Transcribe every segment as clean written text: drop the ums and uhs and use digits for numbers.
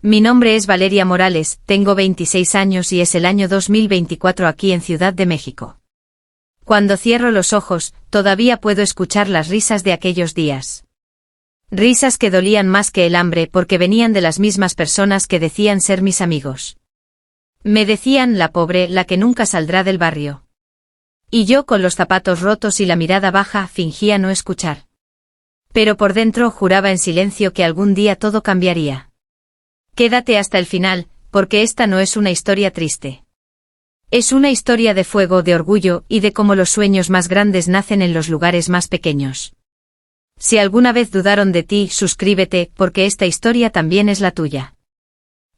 Mi nombre es Valeria Morales, tengo 26 años y es el año 2024 aquí en Ciudad de México. Cuando cierro los ojos, todavía puedo escuchar las risas de aquellos días. Risas que dolían más que el hambre porque venían de las mismas personas que decían ser mis amigos. Me decían la pobre, la que nunca saldrá del barrio. Y yo con los zapatos rotos y la mirada baja fingía no escuchar. Pero por dentro juraba en silencio que algún día todo cambiaría. Quédate hasta el final, porque esta no es una historia triste. Es una historia de fuego, de orgullo y de cómo los sueños más grandes nacen en los lugares más pequeños. Si alguna vez dudaron de ti, suscríbete, porque esta historia también es la tuya.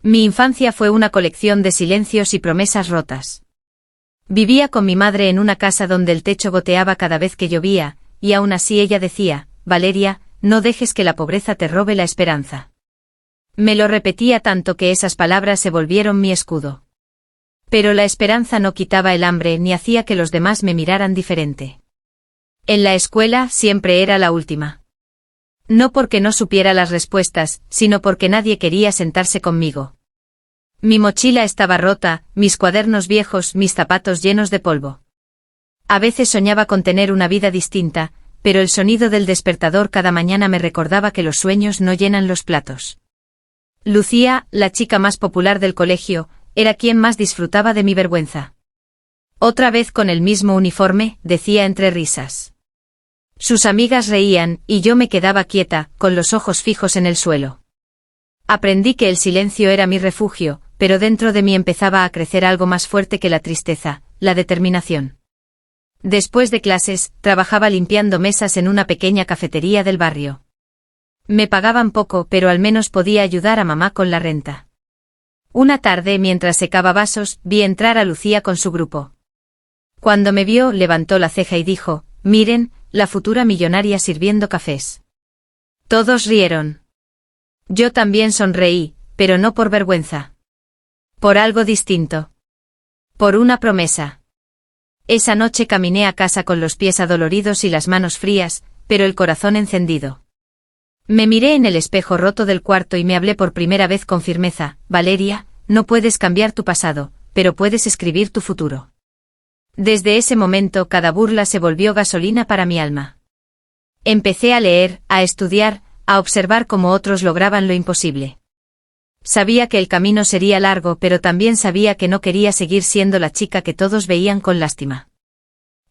Mi infancia fue una colección de silencios y promesas rotas. Vivía con mi madre en una casa donde el techo goteaba cada vez que llovía, y aún así ella decía, Valeria, no dejes que la pobreza te robe la esperanza. Me lo repetía tanto que esas palabras se volvieron mi escudo. Pero la esperanza no quitaba el hambre ni hacía que los demás me miraran diferente. En la escuela siempre era la última. No porque no supiera las respuestas, sino porque nadie quería sentarse conmigo. Mi mochila estaba rota, mis cuadernos viejos, mis zapatos llenos de polvo. A veces soñaba con tener una vida distinta, pero el sonido del despertador cada mañana me recordaba que los sueños no llenan los platos. Lucía, la chica más popular del colegio, era quien más disfrutaba de mi vergüenza. Otra vez con el mismo uniforme, decía entre risas. Sus amigas reían, y yo me quedaba quieta, con los ojos fijos en el suelo. Aprendí que el silencio era mi refugio, pero dentro de mí empezaba a crecer algo más fuerte que la tristeza, la determinación. Después de clases, trabajaba limpiando mesas en una pequeña cafetería del barrio. Me pagaban poco, pero al menos podía ayudar a mamá con la renta. Una tarde, mientras secaba vasos, vi entrar a Lucía con su grupo. Cuando me vio, levantó la ceja y dijo, miren, la futura millonaria sirviendo cafés. Todos rieron. Yo también sonreí, pero no por vergüenza. Por algo distinto. Por una promesa. Esa noche caminé a casa con los pies adoloridos y las manos frías, pero el corazón encendido. Me miré en el espejo roto del cuarto y me hablé por primera vez con firmeza, Valeria, no puedes cambiar tu pasado, pero puedes escribir tu futuro. Desde ese momento cada burla se volvió gasolina para mi alma. Empecé a leer, a estudiar, a observar cómo otros lograban lo imposible. Sabía que el camino sería largo, pero también sabía que no quería seguir siendo la chica que todos veían con lástima.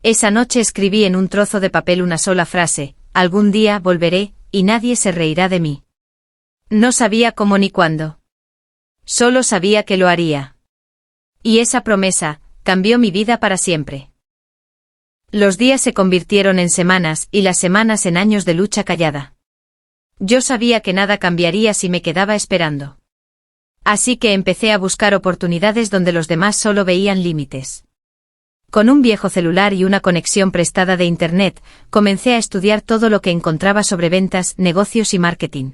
Esa noche escribí en un trozo de papel una sola frase, algún día volveré, y nadie se reirá de mí. No sabía cómo ni cuándo. Solo sabía que lo haría. Y esa promesa cambió mi vida para siempre. Los días se convirtieron en semanas y las semanas en años de lucha callada. Yo sabía que nada cambiaría si me quedaba esperando. Así que empecé a buscar oportunidades donde los demás solo veían límites. Con un viejo celular y una conexión prestada de Internet, comencé a estudiar todo lo que encontraba sobre ventas, negocios y marketing.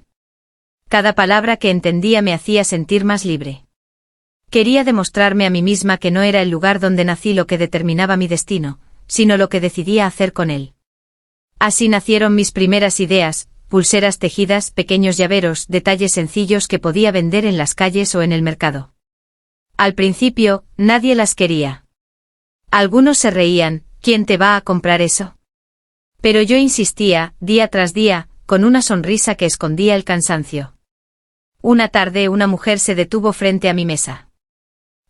Cada palabra que entendía me hacía sentir más libre. Quería demostrarme a mí misma que no era el lugar donde nací lo que determinaba mi destino, sino lo que decidía hacer con él. Así nacieron mis primeras ideas, pulseras tejidas, pequeños llaveros, detalles sencillos que podía vender en las calles o en el mercado. Al principio, nadie las quería. Algunos se reían, ¿quién te va a comprar eso? Pero yo insistía, día tras día, con una sonrisa que escondía el cansancio. Una tarde una mujer se detuvo frente a mi mesa.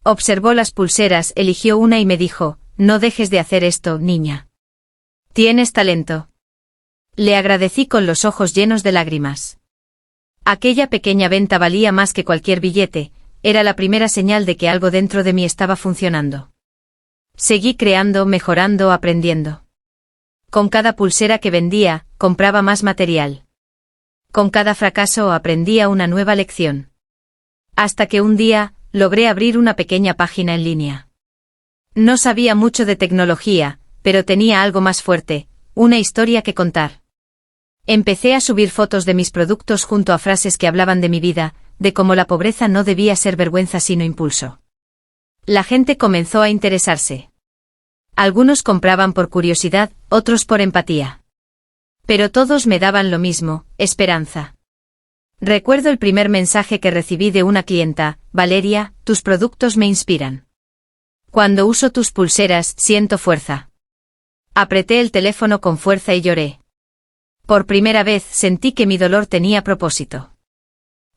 Observó las pulseras, eligió una y me dijo, no dejes de hacer esto, niña. Tienes talento. Le agradecí con los ojos llenos de lágrimas. Aquella pequeña venta valía más que cualquier billete, era la primera señal de que algo dentro de mí estaba funcionando. Seguí creando, mejorando, aprendiendo. Con cada pulsera que vendía, compraba más material. Con cada fracaso aprendía una nueva lección. Hasta que un día, logré abrir una pequeña página en línea. No sabía mucho de tecnología, pero tenía algo más fuerte, una historia que contar. Empecé a subir fotos de mis productos junto a frases que hablaban de mi vida, de cómo la pobreza no debía ser vergüenza sino impulso. La gente comenzó a interesarse. Algunos compraban por curiosidad, otros por empatía. Pero todos me daban lo mismo, esperanza. Recuerdo el primer mensaje que recibí de una clienta: Valeria, tus productos me inspiran. Cuando uso tus pulseras, siento fuerza. Apreté el teléfono con fuerza y lloré. Por primera vez sentí que mi dolor tenía propósito.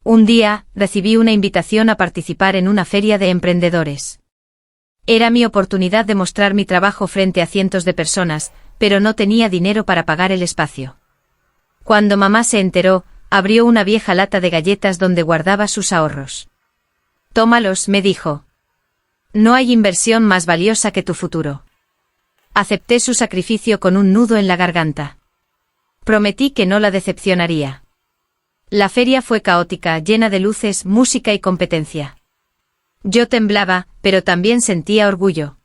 Un día, recibí una invitación a participar en una feria de emprendedores. Era mi oportunidad de mostrar mi trabajo frente a cientos de personas, pero no tenía dinero para pagar el espacio. Cuando mamá se enteró, abrió una vieja lata de galletas donde guardaba sus ahorros. Tómalos, me dijo. No hay inversión más valiosa que tu futuro. Acepté su sacrificio con un nudo en la garganta. Prometí que no la decepcionaría. La feria fue caótica, llena de luces, música y competencia. Yo temblaba, pero también sentía orgullo.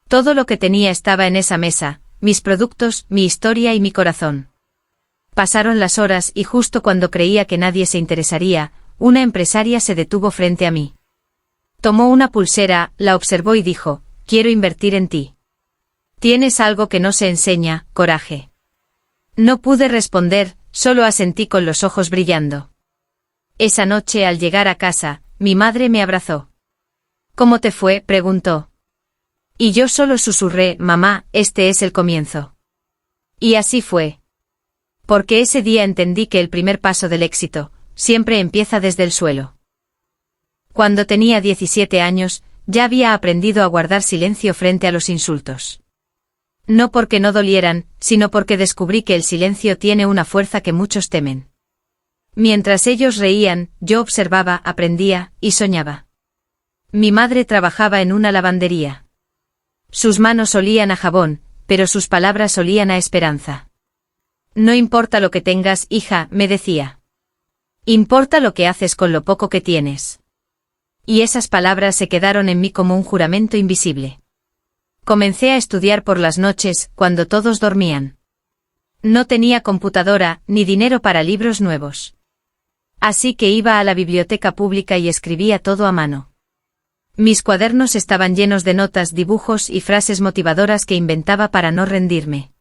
Todo lo que tenía estaba en esa mesa: mis productos, mi historia y mi corazón. Pasaron las horas y justo cuando creía que nadie se interesaría, una empresaria se detuvo frente a mí. Tomó una pulsera, la observó y dijo: quiero invertir en ti. Tienes algo que no se enseña, coraje. No pude responder, solo asentí con los ojos brillando. Esa noche, al llegar a casa, mi madre me abrazó. ¿Cómo te fue?, preguntó. Y yo solo susurré: mamá, este es el comienzo. Y así fue. Porque ese día entendí que el primer paso del éxito siempre empieza desde el suelo. Cuando tenía 17 años, ya había aprendido a guardar silencio frente a los insultos. No porque no dolieran, sino porque descubrí que el silencio tiene una fuerza que muchos temen. Mientras ellos reían, yo observaba, aprendía y soñaba. Mi madre trabajaba en una lavandería. Sus manos olían a jabón, pero sus palabras olían a esperanza. No importa lo que tengas, hija, me decía. Importa lo que haces con lo poco que tienes. Y esas palabras se quedaron en mí como un juramento invisible. Comencé a estudiar por las noches, cuando todos dormían. No tenía computadora, ni dinero para libros nuevos. Así que iba a la biblioteca pública y escribía todo a mano. Mis cuadernos estaban llenos de notas, dibujos y frases motivadoras que inventaba para no rendirme.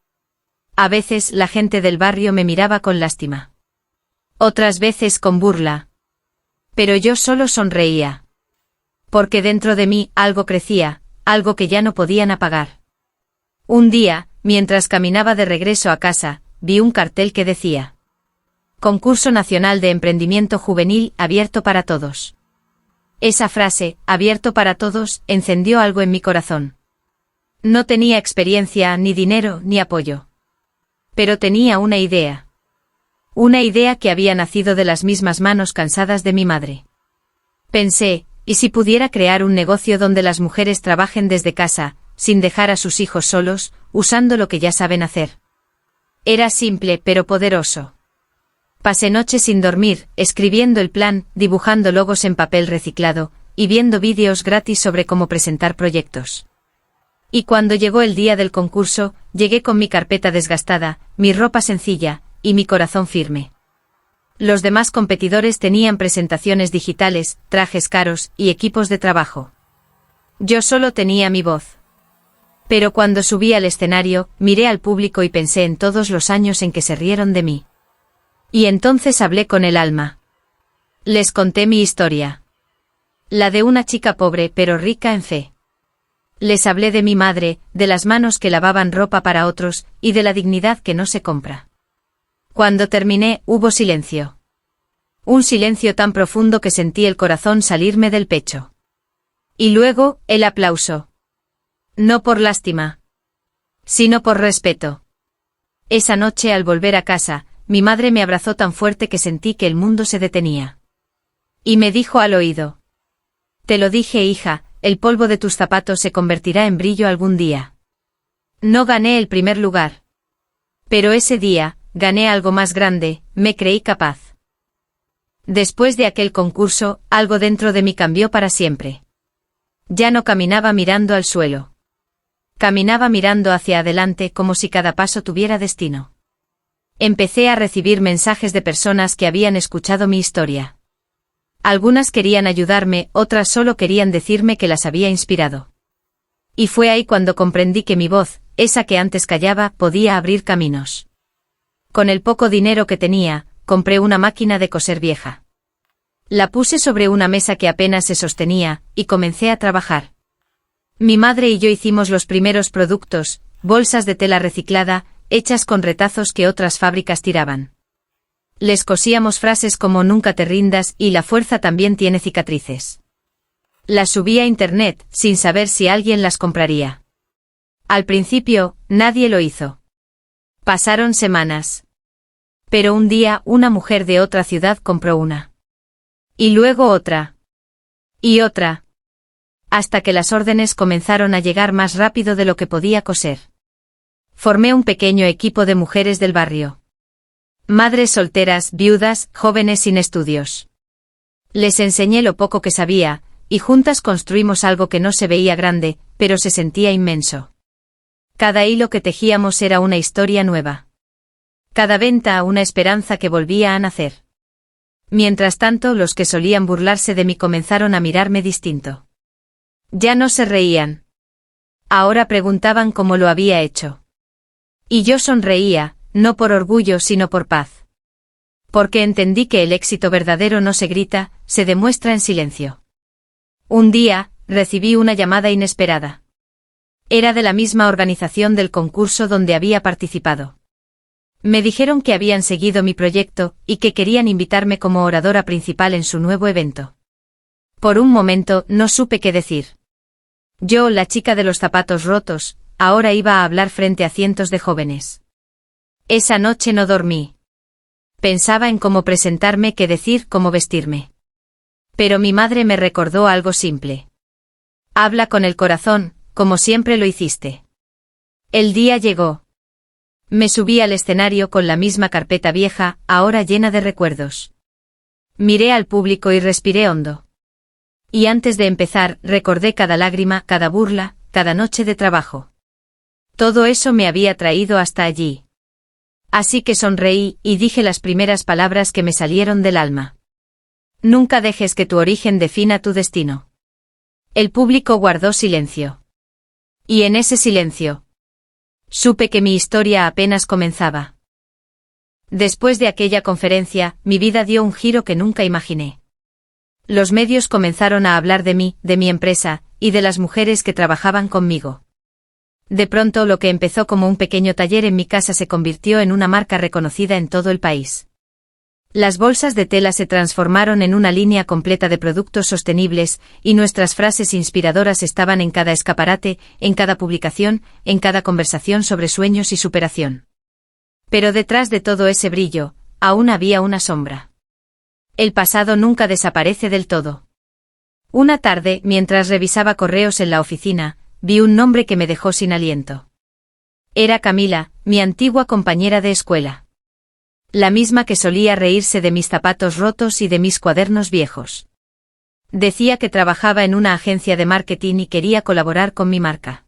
A veces la gente del barrio me miraba con lástima. Otras veces con burla. Pero yo solo sonreía. Porque dentro de mí algo crecía, algo que ya no podían apagar. Un día, mientras caminaba de regreso a casa, vi un cartel que decía: Concurso Nacional de Emprendimiento Juvenil abierto para todos. Esa frase, abierto para todos, encendió algo en mi corazón. No tenía experiencia, ni dinero, ni apoyo. Pero tenía una idea. Una idea que había nacido de las mismas manos cansadas de mi madre. Pensé: ¿y si pudiera crear un negocio donde las mujeres trabajen desde casa, sin dejar a sus hijos solos, usando lo que ya saben hacer? Era simple pero poderoso. Pasé noches sin dormir, escribiendo el plan, dibujando logos en papel reciclado, y viendo vídeos gratis sobre cómo presentar proyectos. Y cuando llegó el día del concurso, llegué con mi carpeta desgastada, mi ropa sencilla, y mi corazón firme. Los demás competidores tenían presentaciones digitales, trajes caros y equipos de trabajo. Yo solo tenía mi voz. Pero cuando subí al escenario, miré al público y pensé en todos los años en que se rieron de mí. Y entonces hablé con el alma. Les conté mi historia. La de una chica pobre pero rica en fe. Les hablé de mi madre, de las manos que lavaban ropa para otros, y de la dignidad que no se compra. Cuando terminé, hubo silencio. Un silencio tan profundo que sentí el corazón salirme del pecho. Y luego, el aplauso. No por lástima, sino por respeto. Esa noche, al volver a casa, mi madre me abrazó tan fuerte que sentí que el mundo se detenía. Y me dijo al oído: Te lo dije, hija, el polvo de tus zapatos se convertirá en brillo algún día. No gané el primer lugar. Pero ese día, gané algo más grande, me creí capaz. Después de aquel concurso, algo dentro de mí cambió para siempre. Ya no caminaba mirando al suelo. Caminaba mirando hacia adelante como si cada paso tuviera destino. Empecé a recibir mensajes de personas que habían escuchado mi historia. Algunas querían ayudarme, otras solo querían decirme que las había inspirado. Y fue ahí cuando comprendí que mi voz, esa que antes callaba, podía abrir caminos. Con el poco dinero que tenía, compré una máquina de coser vieja. La puse sobre una mesa que apenas se sostenía, y comencé a trabajar. Mi madre y yo hicimos los primeros productos, bolsas de tela reciclada, hechas con retazos que otras fábricas tiraban. Les cosíamos frases como nunca te rindas y la fuerza también tiene cicatrices. Las subí a internet, sin saber si alguien las compraría. Al principio, nadie lo hizo. Pasaron semanas. Pero un día una mujer de otra ciudad compró una. Y luego otra. Y otra. Hasta que las órdenes comenzaron a llegar más rápido de lo que podía coser. Formé un pequeño equipo de mujeres del barrio. Madres solteras, viudas, jóvenes sin estudios. Les enseñé lo poco que sabía, y juntas construimos algo que no se veía grande, pero se sentía inmenso. Cada hilo que tejíamos era una historia nueva. Cada venta una esperanza que volvía a nacer. Mientras tanto, los que solían burlarse de mí comenzaron a mirarme distinto. Ya no se reían. Ahora preguntaban cómo lo había hecho. Y yo sonreía, no por orgullo sino por paz. Porque entendí que el éxito verdadero no se grita, se demuestra en silencio. Un día, recibí una llamada inesperada. Era de la misma organización del concurso donde había participado. Me dijeron que habían seguido mi proyecto y que querían invitarme como oradora principal en su nuevo evento. Por un momento no supe qué decir. Yo, la chica de los zapatos rotos, ahora iba a hablar frente a cientos de jóvenes. Esa noche no dormí. Pensaba en cómo presentarme, qué decir, cómo vestirme. Pero mi madre me recordó algo simple. Habla con el corazón, como siempre lo hiciste. El día llegó. Me subí al escenario con la misma carpeta vieja, ahora llena de recuerdos. Miré al público y respiré hondo. Y antes de empezar, recordé cada lágrima, cada burla, cada noche de trabajo. Todo eso me había traído hasta allí. Así que sonreí y dije las primeras palabras que me salieron del alma. Nunca dejes que tu origen defina tu destino. El público guardó silencio. Y en ese silencio, supe que mi historia apenas comenzaba. Después de aquella conferencia, mi vida dio un giro que nunca imaginé. Los medios comenzaron a hablar de mí, de mi empresa, y de las mujeres que trabajaban conmigo. De pronto lo que empezó como un pequeño taller en mi casa se convirtió en una marca reconocida en todo el país. Las bolsas de tela se transformaron en una línea completa de productos sostenibles, y nuestras frases inspiradoras estaban en cada escaparate, en cada publicación, en cada conversación sobre sueños y superación. Pero detrás de todo ese brillo, aún había una sombra. El pasado nunca desaparece del todo. Una tarde, mientras revisaba correos en la oficina, vi un nombre que me dejó sin aliento. Era Camila, mi antigua compañera de escuela. La misma que solía reírse de mis zapatos rotos y de mis cuadernos viejos. Decía que trabajaba en una agencia de marketing y quería colaborar con mi marca.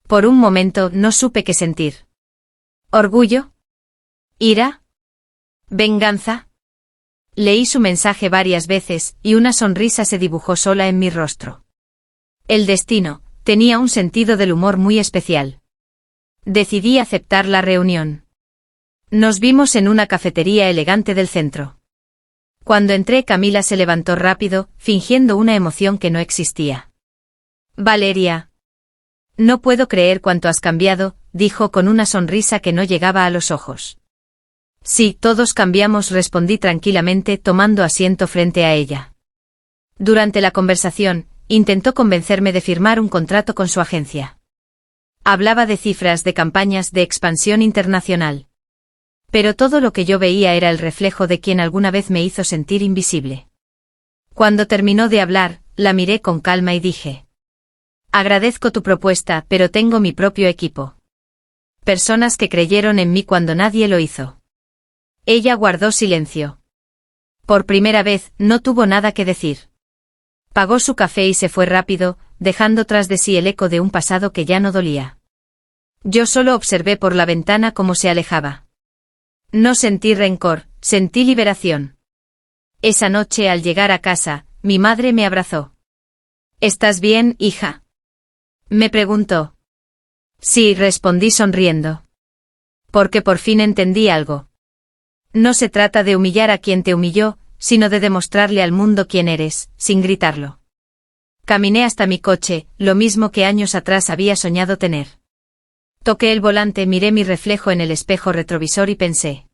Por un momento no supe qué sentir. ¿Orgullo? ¿Ira? ¿Venganza? Leí su mensaje varias veces y una sonrisa se dibujó sola en mi rostro. El destino tenía un sentido del humor muy especial. Decidí aceptar la reunión. Nos vimos en una cafetería elegante del centro. Cuando entré, Camila se levantó rápido, fingiendo una emoción que no existía. Valeria. No puedo creer cuánto has cambiado, dijo con una sonrisa que no llegaba a los ojos. Sí, todos cambiamos, respondí tranquilamente, tomando asiento frente a ella. Durante la conversación, intentó convencerme de firmar un contrato con su agencia. Hablaba de cifras, de campañas, de expansión internacional. Pero todo lo que yo veía era el reflejo de quien alguna vez me hizo sentir invisible. Cuando terminó de hablar, la miré con calma y dije: agradezco tu propuesta, pero tengo mi propio equipo. Personas que creyeron en mí cuando nadie lo hizo. Ella guardó silencio. Por primera vez, no tuvo nada que decir. Pagó su café y se fue rápido, dejando tras de sí el eco de un pasado que ya no dolía. Yo solo observé por la ventana cómo se alejaba. No sentí rencor, sentí liberación. Esa noche, al llegar a casa, mi madre me abrazó. ¿Estás bien, hija?, me preguntó. Sí, respondí sonriendo. Porque por fin entendí algo. No se trata de humillar a quien te humilló, sino de demostrarle al mundo quién eres, sin gritarlo. Caminé hasta mi coche, lo mismo que años atrás había soñado tener. Toqué el volante, miré mi reflejo en el espejo retrovisor y pensé.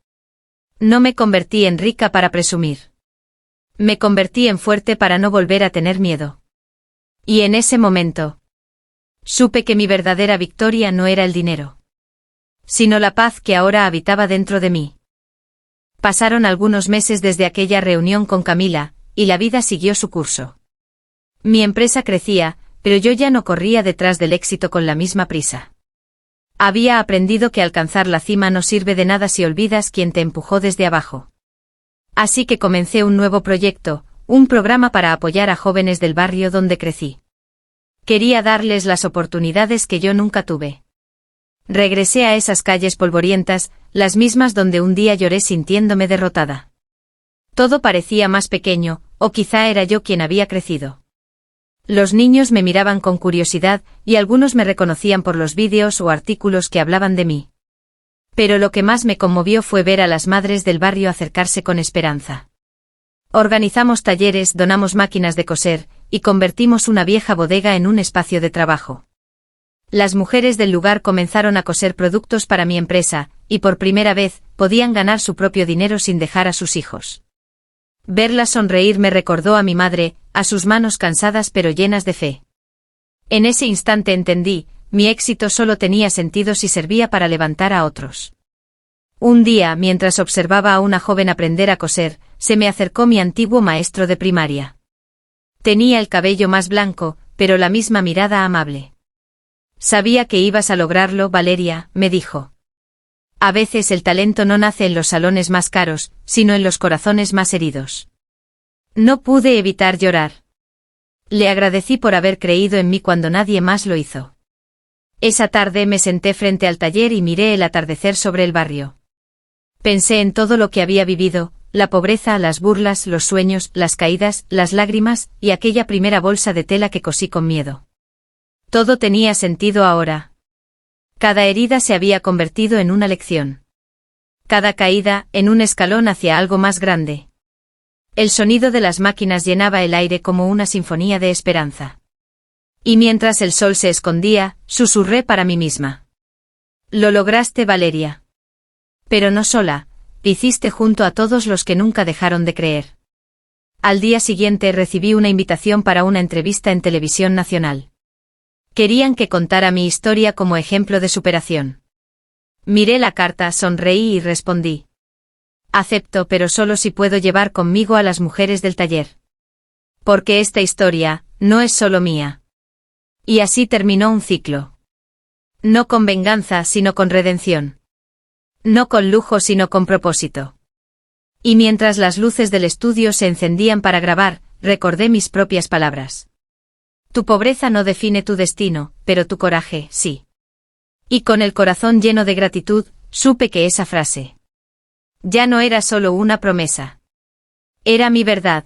No me convertí en rica para presumir. Me convertí en fuerte para no volver a tener miedo. Y en ese momento, supe que mi verdadera victoria no era el dinero, sino la paz que ahora habitaba dentro de mí. Pasaron algunos meses desde aquella reunión con Camila, y la vida siguió su curso. Mi empresa crecía, pero yo ya no corría detrás del éxito con la misma prisa. Había aprendido que alcanzar la cima no sirve de nada si olvidas quién te empujó desde abajo. Así que comencé un nuevo proyecto, un programa para apoyar a jóvenes del barrio donde crecí. Quería darles las oportunidades que yo nunca tuve. Regresé a esas calles polvorientas, las mismas donde un día lloré sintiéndome derrotada. Todo parecía más pequeño, o quizá era yo quien había crecido. Los niños me miraban con curiosidad, y algunos me reconocían por los vídeos o artículos que hablaban de mí. Pero lo que más me conmovió fue ver a las madres del barrio acercarse con esperanza. Organizamos talleres, donamos máquinas de coser, y convertimos una vieja bodega en un espacio de trabajo. Las mujeres del lugar comenzaron a coser productos para mi empresa, y por primera vez, podían ganar su propio dinero sin dejar a sus hijos. Verlas sonreír me recordó a mi madre, a sus manos cansadas pero llenas de fe. En ese instante entendí, mi éxito solo tenía sentido si servía para levantar a otros. Un día, mientras observaba a una joven aprender a coser, se me acercó mi antiguo maestro de primaria. Tenía el cabello más blanco, pero la misma mirada amable. Sabía que ibas a lograrlo, Valeria, me dijo. A veces el talento no nace en los salones más caros, sino en los corazones más heridos. No pude evitar llorar. Le agradecí por haber creído en mí cuando nadie más lo hizo. Esa tarde me senté frente al taller y miré el atardecer sobre el barrio. Pensé en todo lo que había vivido, la pobreza, las burlas, los sueños, las caídas, las lágrimas, y aquella primera bolsa de tela que cosí con miedo. Todo tenía sentido ahora. Cada herida se había convertido en una lección. Cada caída, en un escalón hacia algo más grande. El sonido de las máquinas llenaba el aire como una sinfonía de esperanza. Y mientras el sol se escondía, susurré para mí misma. Lo lograste, Valeria. Pero no sola, hiciste junto a todos los que nunca dejaron de creer. Al día siguiente recibí una invitación para una entrevista en Televisión Nacional. Querían que contara mi historia como ejemplo de superación. Miré la carta, sonreí y respondí. Acepto, pero solo si puedo llevar conmigo a las mujeres del taller. Porque esta historia, no es solo mía. Y así terminó un ciclo. No con venganza, sino con redención. No con lujo, sino con propósito. Y mientras las luces del estudio se encendían para grabar, recordé mis propias palabras. Tu pobreza no define tu destino, pero tu coraje, sí. Y con el corazón lleno de gratitud, supe que esa frase ya no era solo una promesa. Era mi verdad.